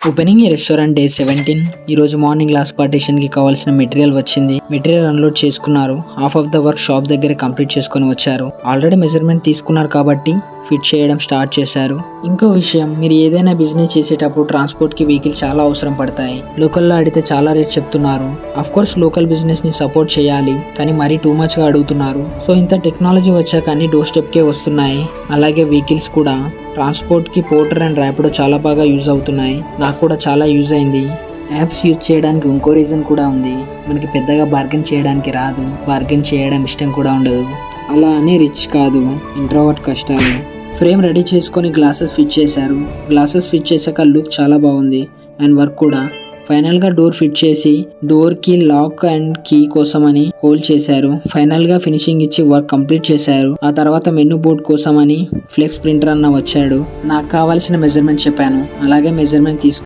Opening ఈ restaurant day 17. ఈ రోజు మార్నింగ్ గ్లాస్ పార్టీషన్ కి కావాల్సిన మెటీరియల్ వచ్చింది. మెటీరియల్ అన్లోడ్ చేసుకున్నారు. Half of the work shop దగ్గర కంప్లీట్ చేసుకొని వచ్చారు. ఆల్రెడీ మెజర్మెంట్ తీసుకున్నారు కాబట్టి ఫిట్ చేయడం స్టార్ట్ చేశారు. ఇంకో విషయం, మీరు ఏదైనా బిజినెస్ చేసేటప్పుడు ట్రాన్స్పోర్ట్ కి వెహికల్ చాలా అవసరం పడతాయి. లోకల్లో అడిగితే చాలా రేట్ చెప్తున్నారు. అఫ్ కోర్స్ లోకల్ బిజినెస్ ని సపోర్ట్ చేయాలి, కానీ మరీ టూ మచ్ గా అడుగుతున్నారు. సో ఇంత టెక్నాలజీ వచ్చాక అన్ని డోర్ స్టెప్ కే వస్తున్నాయి. అలాగే వెహికల్స్ కూడా ట్రాన్స్పోర్ట్ కి పోర్టర్ అండ్ ర్యాపిడో చాలా బాగా యూజ్ అవుతున్నాయి. నాకు కూడా చాలా యూజ్ అయింది. యాప్స్ యూజ్ చేయడానికి ఇంకో రీజన్ కూడా ఉంది. మనకి పెద్దగా బార్గెన్ చేయడానికి రాదు, బార్గెన్ చేయడం ఇష్టం కూడా ఉండదు. అలా అని రిచ్ కాదు, ఇంట్రోవర్ట్ కష్టాలు. ఫ్రేమ్ రెడీ చేసుకొని గ్లాసెస్ ఫిట్ చేశారు. గ్లాసెస్ ఫిట్ చేశాక లుక్ చాలా బాగుంది అండ్ వర్క్ కూడా. ఫైనల్ గా డోర్ ఫిట్ చేసి డోర్ కి లాక్ అండ్ కీ కోసమని హోల్డ్ చేశారు. ఫైనల్ గా ఫినిషింగ్ ఇచ్చి వర్క్ కంప్లీట్ చేశారు. ఆ తర్వాత మెనూ బోర్డ్ కోసమని ఫ్లెక్స్ ప్రింటర్ అన్న వచ్చాడు. నాకు కావాల్సిన మెజర్మెంట్ చెప్పాను, అలాగే మెజర్మెంట్ తీసుకు